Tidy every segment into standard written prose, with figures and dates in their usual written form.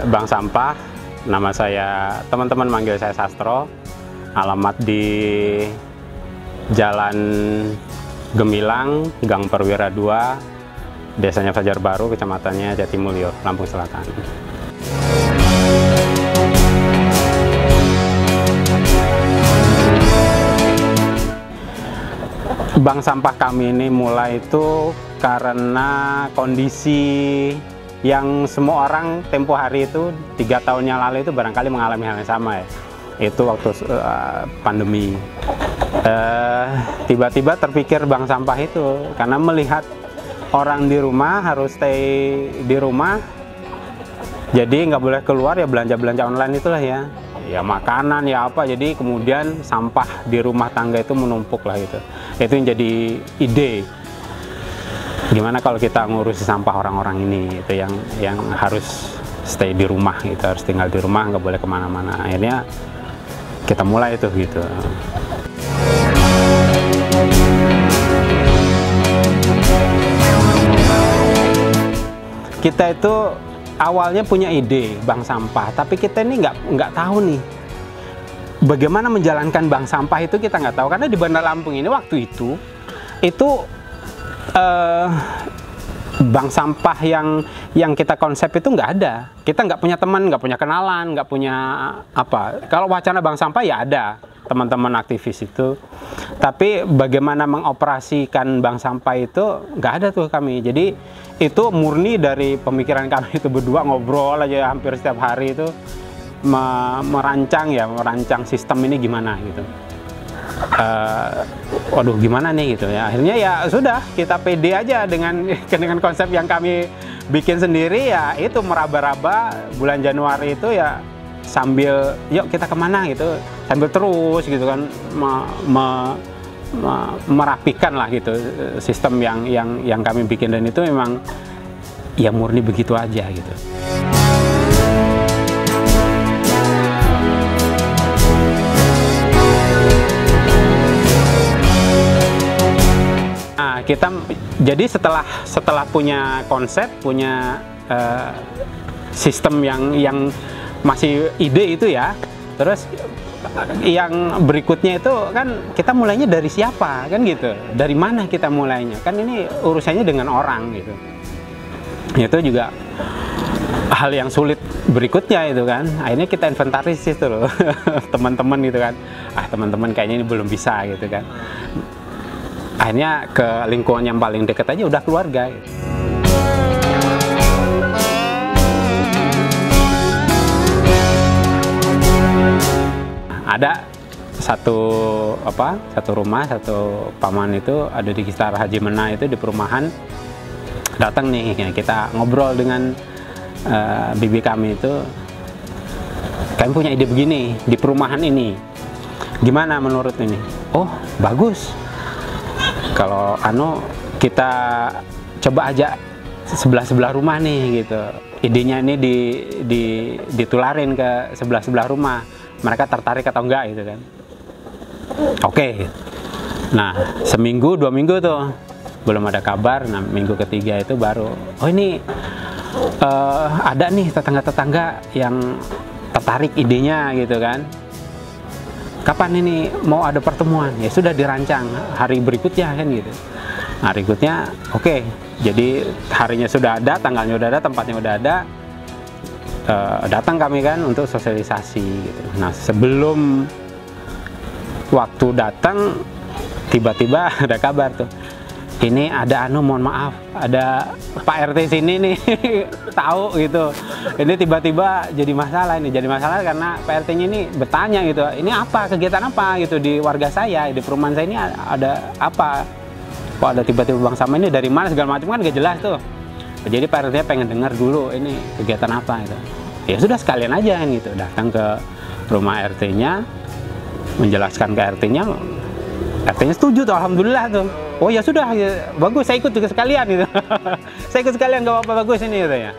Bank Sampah. Nama saya, teman-teman manggil saya Sastro. Alamat di Jalan Gemilang, Gang Perwira 2, Desanya Fajar Baru, Kecamatannya Jatimulyo, Lampung Selatan. Bank sampah kami ini mulai itu karena kondisi yang semua orang tempo hari itu 3 tahun yang lalu itu barangkali mengalami hal yang sama ya. Itu waktu pandemi. Tiba-tiba terpikir bank sampah itu karena melihat orang di rumah harus stay di rumah, jadi nggak boleh keluar ya, belanja-belanja online itulah ya. Ya makanan ya apa, jadi kemudian sampah di rumah tangga itu menumpuk lah gitu. Itu yang jadi ide, gimana kalau kita ngurusi sampah orang-orang ini, itu yang harus stay di rumah gitu, harus tinggal di rumah, nggak boleh kemana-mana. Akhirnya kita mulai itu gitu. Kita itu awalnya punya ide bank sampah, tapi kita ini nggak tahu nih bagaimana menjalankan bank sampah itu, kita nggak tahu karena di Bandar Lampung ini waktu itu bank sampah yang kita konsep itu nggak ada. Kita nggak punya teman, nggak punya kenalan, nggak punya apa. Kalau wacana bank sampah ya ada teman-teman aktivis itu, tapi bagaimana mengoperasikan bank sampah itu nggak ada tuh kami. Jadi itu murni dari pemikiran kami itu berdua, ngobrol aja hampir setiap hari itu, merancang sistem ini gimana gitu. Waduh gimana nih gitu ya. Akhirnya ya sudah, kita pede aja dengan konsep yang kami bikin sendiri ya. Itu meraba-raba bulan Januari itu ya, sambil yuk kita kemana gitu, sambil terus gitu kan merapikan lah gitu sistem yang kami bikin, dan itu memang ya murni begitu aja gitu. Nah, kita jadi setelah punya konsep, punya sistem yang masih ide itu ya, terus yang berikutnya itu kan kita mulainya dari siapa kan gitu, dari mana kita mulainya, kan ini urusannya dengan orang gitu. Itu juga hal yang sulit berikutnya itu kan. Akhirnya kita inventaris itu loh teman-teman gitu kan, teman-teman kayaknya ini belum bisa gitu kan. Akhirnya ke lingkungan yang paling dekat aja, udah keluarga gitu. Ada satu rumah, satu paman itu ada di sekitar Haji Mena itu, di perumahan. Datang nih ya, kita ngobrol dengan bibi kami itu, kami punya ide begini di perumahan ini, gimana menurut ini? Oh bagus, kalau kita coba aja sebelah rumah nih gitu. Idenya ini ditularin ke sebelah rumah, mereka tertarik atau enggak gitu kan. Oke. Nah, seminggu 2 minggu tuh belum ada kabar. Nah, minggu ketiga itu baru, oh ini ada nih tetangga-tetangga yang tertarik idenya gitu kan. Kapan ini mau ada pertemuan? Ya sudah, dirancang hari berikutnya kan gitu. Hari berikutnya oke. Jadi harinya sudah ada, tanggalnya udah ada, tempatnya udah ada. Datang kami kan untuk sosialisasi gitu. Nah, sebelum waktu datang tiba-tiba ada kabar tuh, ini ada mohon maaf, ada Pak RT sini nih tahu gitu. Ini tiba-tiba jadi masalah karena Pak RT-nya ini bertanya gitu, ini apa, kegiatan apa gitu di warga saya, di perumahan saya ini ada apa, kok ada tiba-tiba bank sampah ini dari mana segala macam, kan gak jelas tuh. Jadi Pak RT pengen dengar dulu ini kegiatan apa gitu. Ya sudah, sekalian aja kan gitu, datang ke rumah RT-nya, menjelaskan ke RT-nya setuju tuh, alhamdulillah tuh. Oh ya sudah, ya, bagus, saya ikut juga sekalian gitu. Saya ikut sekalian, gak apa-apa, bagus ini katanya.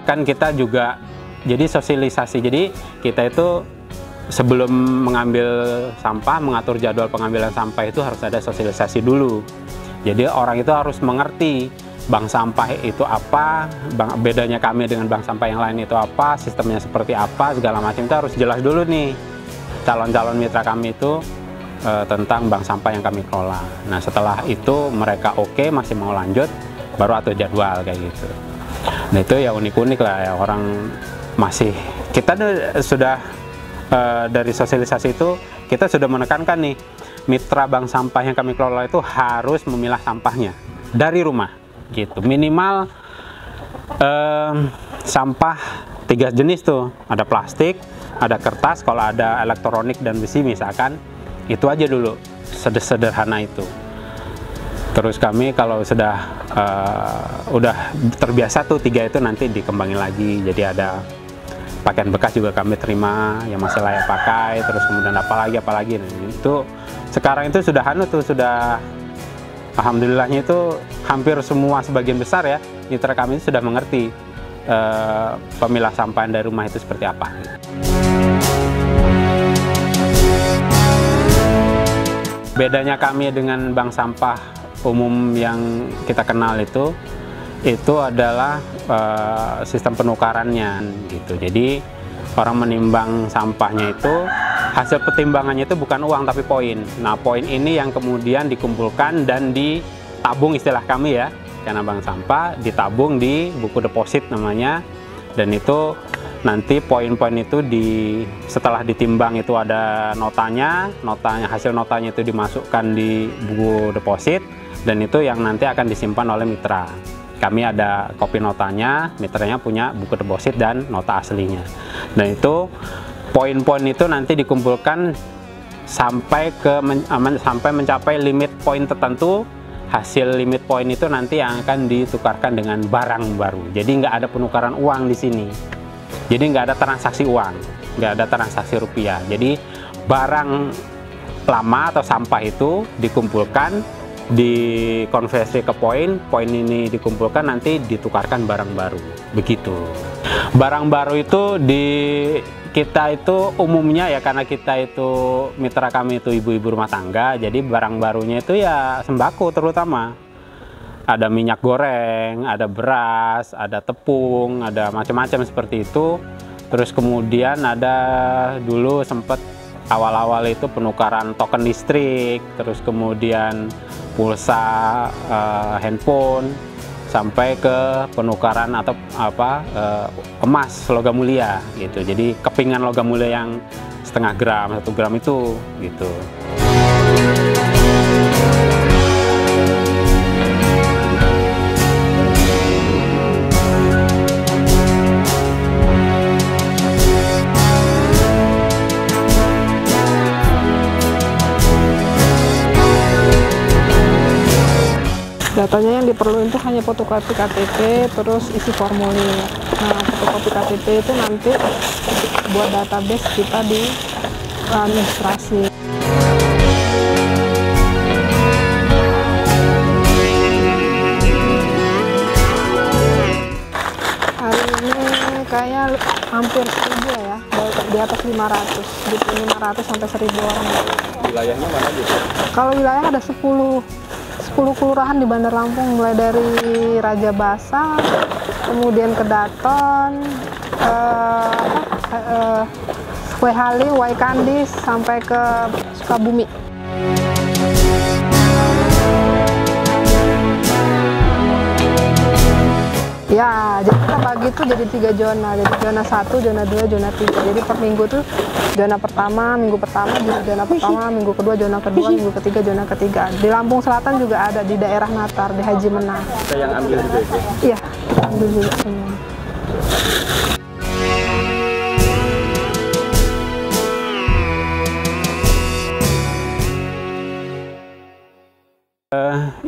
Kan kita juga jadi sosialisasi, jadi kita itu sebelum mengambil sampah, mengatur jadwal pengambilan sampah itu harus ada sosialisasi dulu. Jadi orang itu harus mengerti bank sampah itu apa, bedanya kami dengan bank sampah yang lain itu apa, sistemnya seperti apa, segala macam itu harus jelas dulu nih calon-calon mitra kami itu tentang bank sampah yang kami kelola. Nah setelah itu mereka oke, masih mau lanjut, baru atur jadwal kayak gitu. Nah itu ya unik-unik lah ya, orang masih, kita sudah dari sosialisasi itu kita sudah menekankan nih, mitra bank sampah yang kami kelola itu harus memilah sampahnya dari rumah gitu, minimal sampah 3 jenis tuh, ada plastik, ada kertas, kalau ada elektronik dan besi misalkan, itu aja dulu, sederhana itu. Terus kami kalau udah terbiasa tuh 3 itu nanti dikembangin lagi, jadi ada pakaian bekas juga kami terima yang masih layak pakai, terus kemudian apalagi nah, itu sekarang itu sudah sudah alhamdulillahnya itu hampir semua, sebagian besar ya mitra kami itu sudah mengerti pemilah sampah dari rumah itu seperti apa. Bedanya kami dengan bank sampah umum yang kita kenal itu adalah sistem penukarannya gitu. Jadi orang menimbang sampahnya itu, hasil pertimbangannya itu bukan uang tapi poin. Nah poin ini yang kemudian dikumpulkan dan ditabung, istilah kami ya, karena bank sampah ditabung di buku deposit namanya, dan itu nanti poin-poin itu setelah ditimbang itu ada notanya, hasil notanya itu dimasukkan di buku deposit, dan itu yang nanti akan disimpan oleh mitra. Kami ada kopi notanya, mitranya punya buku deposit dan nota aslinya. Dan itu poin-poin itu nanti dikumpulkan sampai mencapai limit poin tertentu. Hasil limit poin itu nanti yang akan ditukarkan dengan barang baru. Jadi nggak ada penukaran uang di sini. Jadi nggak ada transaksi uang, nggak ada transaksi rupiah. Jadi barang lama atau sampah itu dikumpulkan, dikonversi ke poin ini dikumpulkan, nanti ditukarkan barang baru, begitu. Barang baru itu kita itu umumnya ya, karena kita itu mitra kami itu ibu-ibu rumah tangga, jadi barang barunya itu ya sembako terutama. Ada minyak goreng, ada beras, ada tepung, ada macam-macam seperti itu. Terus kemudian ada dulu sempat awal-awal itu penukaran token listrik, terus kemudian pulsa handphone, sampai ke penukaran atau emas logam mulia gitu. Jadi kepingan logam mulia yang 0,5 gram, 1 gram itu gitu. Datanya yang diperlukan itu hanya fotokopi KTP, terus isi formulir. Nah, fotokopi KTP itu nanti buat database kita di administrasi. Hari ini kayaknya hampir 1.000 ya, di atas 500, di 500 sampai 1.000 orang. Wilayahnya mana aja? Kalau wilayah ada 10 kelurahan di Bandar Lampung, mulai dari Raja Basa, kemudian ke Daton, Halim, Waikandis, sampai ke Sukabumi. Ya, jadi kita bagi itu jadi 3 zona. Jadi zona 1, zona 2, zona 3. Jadi per minggu tuh zona pertama, minggu pertama, zona pertama, minggu kedua, zona kedua, minggu ketiga, zona ketiga. Di Lampung Selatan juga ada, di daerah Natar, di Haji Menang. Kita yang ambil juga itu? Iya, ambil juga semua.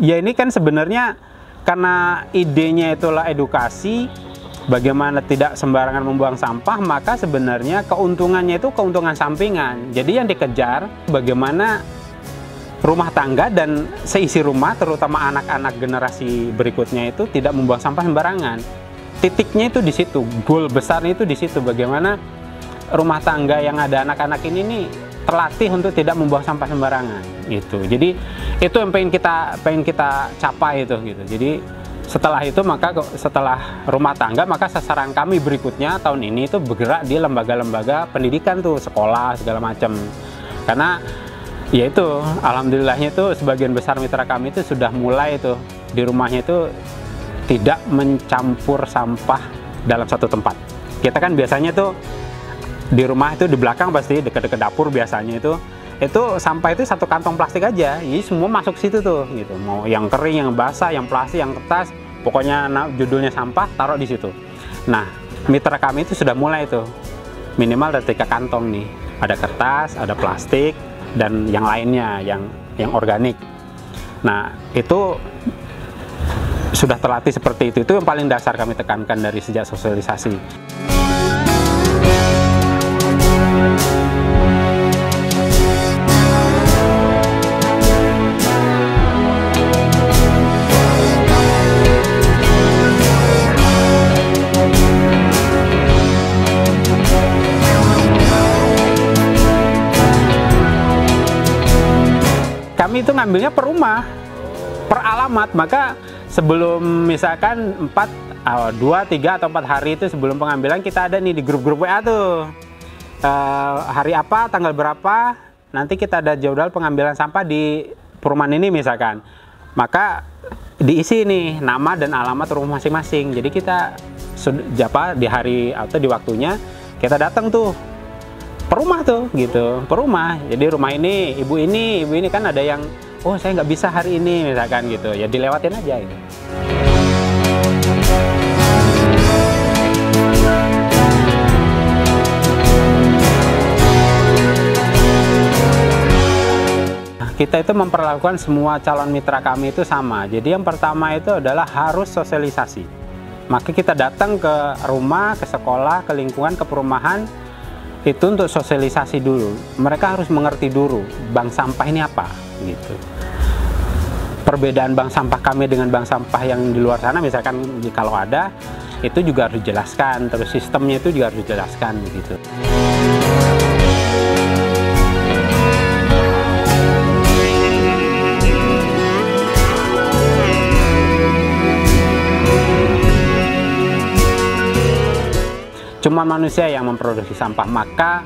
Ya ini kan sebenarnya karena idenya itulah edukasi, bagaimana tidak sembarangan membuang sampah, maka sebenarnya keuntungannya itu keuntungan sampingan. Jadi yang dikejar bagaimana rumah tangga dan seisi rumah, terutama anak-anak generasi berikutnya itu tidak membuang sampah sembarangan. Titiknya itu di situ, goal besarnya itu di situ, bagaimana rumah tangga yang ada anak-anak ini nih terlatih untuk tidak membuang sampah sembarangan gitu. Jadi itu yang pengen kita capai itu gitu. Jadi setelah itu, maka setelah rumah tangga, maka sasaran kami berikutnya tahun ini itu bergerak di lembaga-lembaga pendidikan tuh, sekolah segala macam. Karena ya itu alhamdulillahnya itu sebagian besar mitra kami itu sudah mulai itu di rumahnya itu tidak mencampur sampah dalam satu tempat. Kita kan biasanya tuh di rumah itu di belakang pasti dekat-dekat dapur biasanya itu sampah itu satu kantong plastik aja, jadi semua masuk situ tuh gitu. Mau yang kering, yang basah, yang plastik, yang kertas, pokoknya judulnya sampah taruh di situ. Nah, mitra kami itu sudah mulai tuh minimal ada 3 kantong nih, ada kertas, ada plastik, dan yang lainnya yang organik. Nah, itu sudah terlatih seperti itu yang paling dasar kami tekankan dari sejak sosialisasi. Kami itu ngambilnya per rumah, per alamat. Maka sebelum misalkan 2, 3, atau 4 hari itu sebelum pengambilan, kita ada nih di grup-grup WA tuh, hari apa, tanggal berapa, nanti kita ada jadwal pengambilan sampah di perumahan ini misalkan. Maka diisi nih nama dan alamat rumah masing-masing. Jadi kita di hari atau di waktunya kita datang tuh per rumah tuh gitu, per rumah. Jadi rumah ini, ibu ini kan ada yang, oh saya nggak bisa hari ini misalkan gitu, ya dilewatin aja gitu. Kita itu memperlakukan semua calon mitra kami itu sama. Jadi yang pertama itu adalah harus sosialisasi. Maka kita datang ke rumah, ke sekolah, ke lingkungan, ke perumahan, itu untuk sosialisasi dulu. Mereka harus mengerti dulu bank sampah ini apa gitu. Perbedaan bank sampah kami dengan bank sampah yang di luar sana misalkan kalau ada, itu juga harus dijelaskan. Terus sistemnya itu juga harus dijelaskan gitu. Cuma manusia yang memproduksi sampah, maka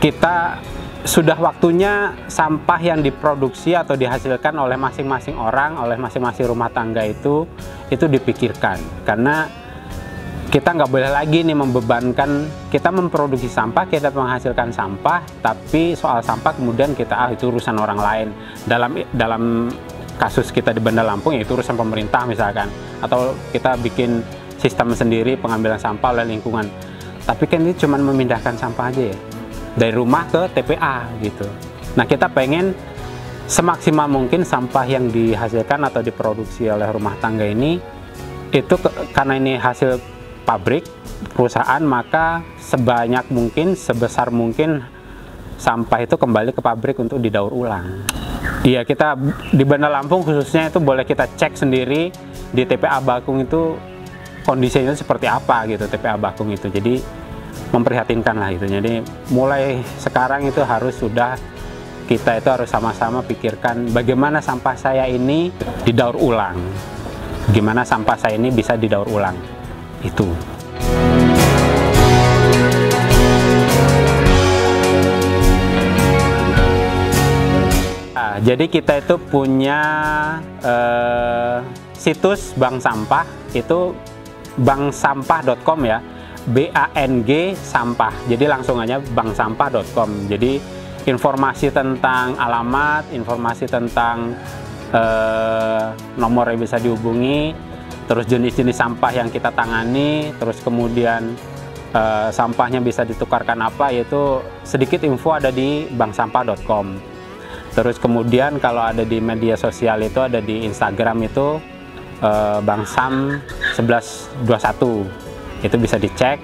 kita sudah waktunya sampah yang diproduksi atau dihasilkan oleh masing-masing orang, oleh masing-masing rumah tangga itu dipikirkan. Karena kita nggak boleh lagi nih membebankan, kita memproduksi sampah, kita menghasilkan sampah, tapi soal sampah kemudian kita itu urusan orang lain. Dalam kasus kita di Bandar Lampung ya itu urusan pemerintah misalkan, atau kita bikin sistem sendiri pengambilan sampah oleh lingkungan. Tapi kan ini cuma memindahkan sampah aja ya, dari rumah ke TPA gitu. Nah kita pengen semaksimal mungkin sampah yang dihasilkan atau diproduksi oleh rumah tangga ini, itu karena ini hasil pabrik, perusahaan, maka sebanyak mungkin, sebesar mungkin sampah itu kembali ke pabrik untuk didaur ulang. Iya, kita di Bandar Lampung khususnya itu boleh kita cek sendiri di TPA Bakung itu kondisinya seperti apa gitu, TPA Bakung itu. Jadi memprihatinkan lah gitu. Jadi mulai sekarang itu kita itu harus sama-sama pikirkan bagaimana sampah saya ini didaur ulang. Gimana sampah saya ini bisa didaur ulang. Itu. Nah, jadi kita itu punya situs bank sampah, itu banksampah.com ya, BANG sampah. Jadi langsung aja banksampah.com. Jadi informasi tentang alamat, informasi tentang nomor yang bisa dihubungi, terus jenis-jenis sampah yang kita tangani, terus kemudian sampahnya bisa ditukarkan apa, yaitu sedikit info ada di banksampah.com. Terus kemudian kalau ada di media sosial itu ada di Instagram itu Bangsam 1121, itu bisa dicek.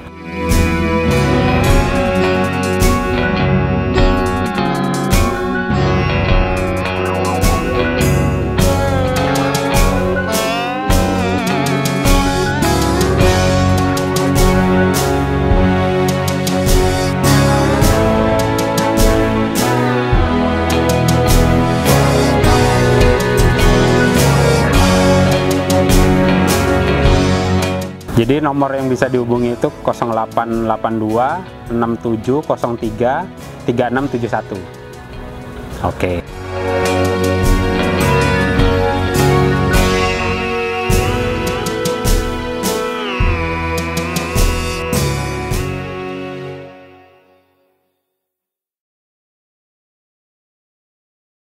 Jadi nomor yang bisa dihubungi itu 0882 6703 3671. Oke.